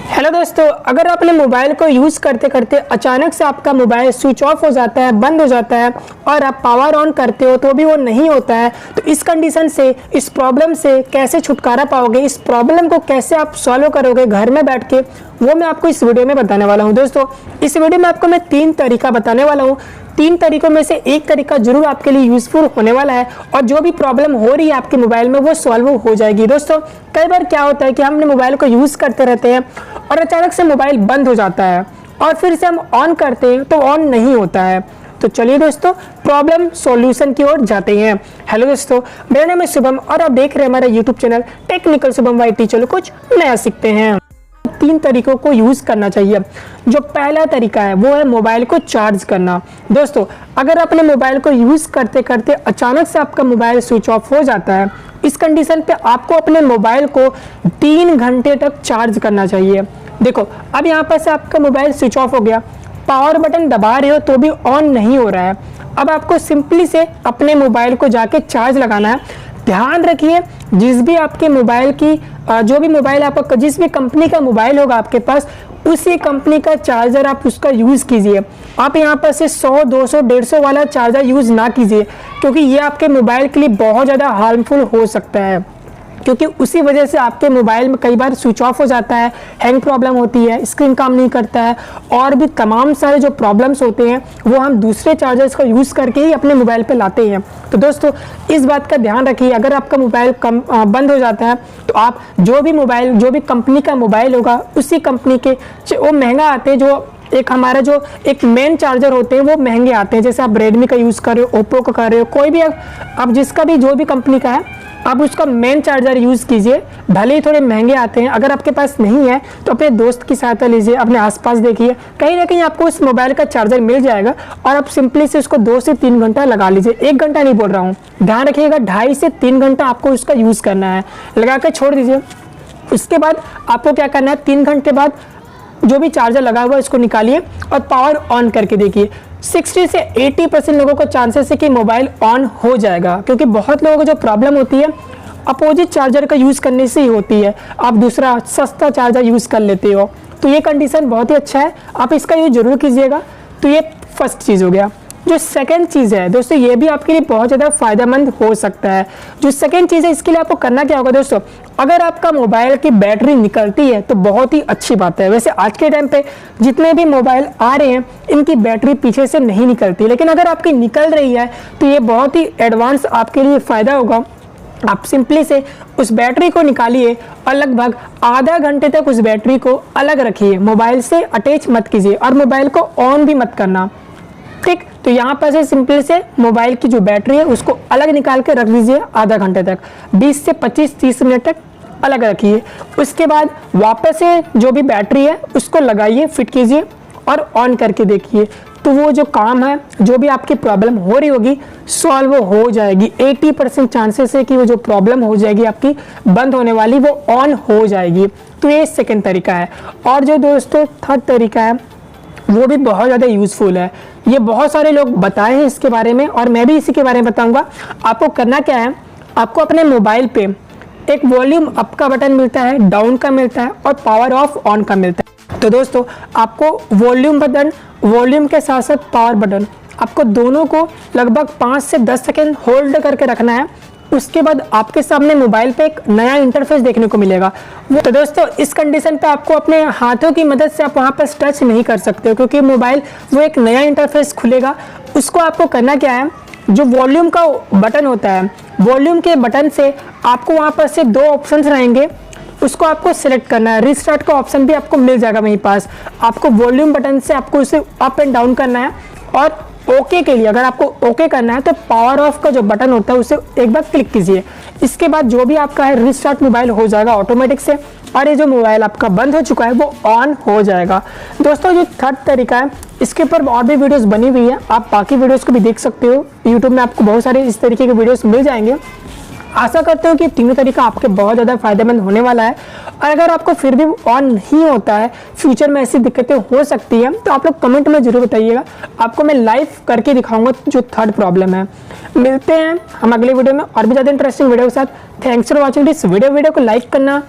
Hello दोस्तों, अगर अपने मोबाइल को यूज़ करते करते अचानक से आपका मोबाइल स्विच ऑफ हो जाता है, बंद हो जाता है और आप पावर ऑन करते हो तो भी वो नहीं होता है, तो इस कंडीशन से, इस प्रॉब्लम से कैसे छुटकारा पाओगे, इस प्रॉब्लम को कैसे आप सॉल्व करोगे घर में बैठ के, वो मैं आपको इस वीडियो में बताने वाला हूँ। दोस्तों, इस वीडियो में आपको मैं 3 तरीका बताने वाला हूँ। 3 तरीकों में से एक तरीका जरूर आपके लिए यूजफुल होने वाला है और जो भी प्रॉब्लम हो रही है आपके मोबाइल में वो सॉल्व हो जाएगी। दोस्तों, कई बार क्या होता है कि हम अपने मोबाइल को यूज़ करते रहते हैं और अचानक से मोबाइल बंद हो जाता है और फिर से हम ऑन करते हैं तो ऑन नहीं होता है। तो चलिए दोस्तों, प्रॉब्लम सॉल्यूशन की ओर जाते हैं। हेलो दोस्तों, मेरा नाम है शुभम और आप देख रहे हैं हमारा YouTube channel technical Shubham Y. चलो कुछ नया सीखते हैं। 3 तरीकों को यूज करना चाहिए। जो पहला तरीका है वो है मोबाइल को चार्ज करना। दोस्तों, अगर अपने मोबाइल को यूज करते करते अचानक से आपका मोबाइल स्विच ऑफ हो जाता है, इस कंडीशन पे आपको अपने मोबाइल को 3 घंटे तक चार्ज करना चाहिए। देखो, अब यहाँ पर से आपका मोबाइल स्विच ऑफ हो गया, पावर बटन दबा रहे हो तो भी ऑन नहीं हो रहा है। अब आपको सिंपली से अपने मोबाइल को जाके चार्ज लगाना है। ध्यान रखिए, जिस भी आपके मोबाइल की जो भी मोबाइल आपका, जिस भी कंपनी का मोबाइल होगा आपके पास, उसी कंपनी का चार्जर आप उसका यूज़ कीजिए। आप यहाँ पर से 100, 200, 150 वाला चार्जर यूज़ ना कीजिए, क्योंकि ये आपके मोबाइल के लिए बहुत ज़्यादा हार्मफुल हो सकता है। क्योंकि उसी वजह से आपके मोबाइल में कई बार स्विच ऑफ हो जाता है, हैंग प्रॉब्लम होती है, स्क्रीन काम नहीं करता है और भी तमाम सारे जो प्रॉब्लम्स होते हैं वो हम दूसरे चार्जर्स का यूज़ करके ही अपने मोबाइल पे लाते हैं। तो दोस्तों, इस बात का ध्यान रखिए, अगर आपका मोबाइल बंद हो जाता है तो आप जो भी कंपनी का मोबाइल होगा उसी कंपनी के, वो महंगा आते हैं, जो एक मेन चार्जर होते हैं वो महंगे आते हैं। जैसे आप रेडमी का यूज़ कर रहे हो, ओप्पो का कर रहे हो, कोई भी आप जिसका भी जो भी कंपनी का है आप उसका मेन चार्जर यूज़ कीजिए। भले ही थोड़े महंगे आते हैं, अगर आपके पास नहीं है तो अपने दोस्त की सहायता लीजिए, अपने आसपास देखिए, कहीं ना कहीं आपको उस मोबाइल का चार्जर मिल जाएगा और आप सिंपली से उसको 2 से 3 घंटा लगा लीजिए। 1 घंटा नहीं बोल रहा हूँ, ध्यान रखिएगा, 2.5 से 3 घंटा आपको उसका यूज़ करना है। लगा कर छोड़ दीजिए। उसके बाद आपको क्या करना है, 3 घंटे बाद जो भी चार्जर लगा हुआ है उसको निकालिए और पावर ऑन करके देखिए। 60 से 80% लोगों को चांसेस है कि मोबाइल ऑन हो जाएगा, क्योंकि बहुत लोगों को जो प्रॉब्लम होती है अपोजिट चार्जर का यूज़ करने से ही होती है। आप दूसरा सस्ता चार्जर यूज़ कर लेते हो, तो ये कंडीशन बहुत ही अच्छा है, आप इसका यूज़ जरूर कीजिएगा। तो ये फर्स्ट चीज़ हो गया। जो सेकंड चीज़ है दोस्तों, ये भी आपके लिए बहुत ज़्यादा फायदेमंद हो सकता है। जो सेकंड चीज़ है, इसके लिए आपको करना क्या होगा दोस्तों, अगर आपका मोबाइल की बैटरी निकलती है तो बहुत ही अच्छी बात है। वैसे आज के टाइम पे जितने भी मोबाइल आ रहे हैं इनकी बैटरी पीछे से नहीं निकलती, लेकिन अगर आपकी निकल रही है तो ये बहुत ही एडवांस आपके लिए फ़ायदा होगा। आप सिंपली से उस बैटरी को निकालिए और लगभग आधा घंटे तक उस बैटरी को अलग रखिए, मोबाइल से अटैच मत कीजिए और मोबाइल को ऑन भी मत करना। ठीक, तो यहाँ पर से सिंपल से मोबाइल की जो बैटरी है उसको अलग निकाल के रख दीजिए आधा घंटे तक, 20 से 25-30 मिनट तक अलग रखिए। उसके बाद वापस से जो भी बैटरी है उसको लगाइए, फिट कीजिए और ऑन करके देखिए, तो वो जो काम है, जो भी आपकी प्रॉब्लम हो रही होगी सॉल्व हो जाएगी। 80% चांसेस है कि वो जो प्रॉब्लम हो जाएगी आपकी बंद होने वाली, वो ऑन हो जाएगी। तो ये सेकंड तरीका है। और जो दोस्तों थर्ड तरीका है वो भी बहुत ज़्यादा यूज़फुल है। ये बहुत सारे लोग बताए हैं इसके बारे में और मैं भी इसी के बारे में बताऊंगा। आपको करना क्या है, आपको अपने मोबाइल पे एक वॉल्यूम अप का बटन मिलता है, डाउन का मिलता है और पावर ऑफ ऑन का मिलता है। तो दोस्तों, आपको वॉल्यूम के साथ साथ पावर बटन, आपको दोनों को लगभग 5 से 10 सेकेंड होल्ड करके रखना है। उसके बाद आपके सामने मोबाइल पे एक नया इंटरफेस देखने को मिलेगा। तो दोस्तों, इस कंडीशन पे आपको अपने हाथों की मदद से आप वहाँ पर टच नहीं कर सकते हो, क्योंकि मोबाइल वो एक नया इंटरफेस खुलेगा। उसको आपको करना क्या है, जो वॉल्यूम का बटन होता है, वॉल्यूम के बटन से आपको वहाँ पर से 2 ऑप्शंस रहेंगे, उसको आपको सिलेक्ट करना है। रिस्टार्ट का ऑप्शन भी आपको मिल जाएगा वहीं पास। आपको वॉल्यूम बटन से आपको उसे अप एंड डाउन करना है और ओके के लिए, अगर आपको ओके करना है तो पावर ऑफ का जो बटन होता है उसे एक बार क्लिक कीजिए। इसके बाद जो भी आपका है रिस्टार्ट मोबाइल हो जाएगा ऑटोमेटिक से और ये जो मोबाइल आपका बंद हो चुका है वो ऑन हो जाएगा। दोस्तों, जो थर्ड तरीका है इसके ऊपर और भी वीडियोस बनी हुई है, आप बाकी वीडियोस को भी देख सकते हो। यूट्यूब में आपको बहुत सारे इस तरीके के वीडियोस मिल जाएंगे। आशा करते हो कि तीनों तरीका आपके बहुत ज़्यादा फायदेमंद होने वाला है। और अगर आपको फिर भी ऑन नहीं होता है, फ्यूचर में ऐसी दिक्कतें हो सकती हैं, तो आप लोग कमेंट में जरूर बताइएगा, आपको मैं लाइव करके दिखाऊंगा जो थर्ड प्रॉब्लम है। मिलते हैं हम अगले वीडियो में और भी ज़्यादा इंटरेस्टिंग वीडियो के साथ। Thanks for watching this video को लाइक करना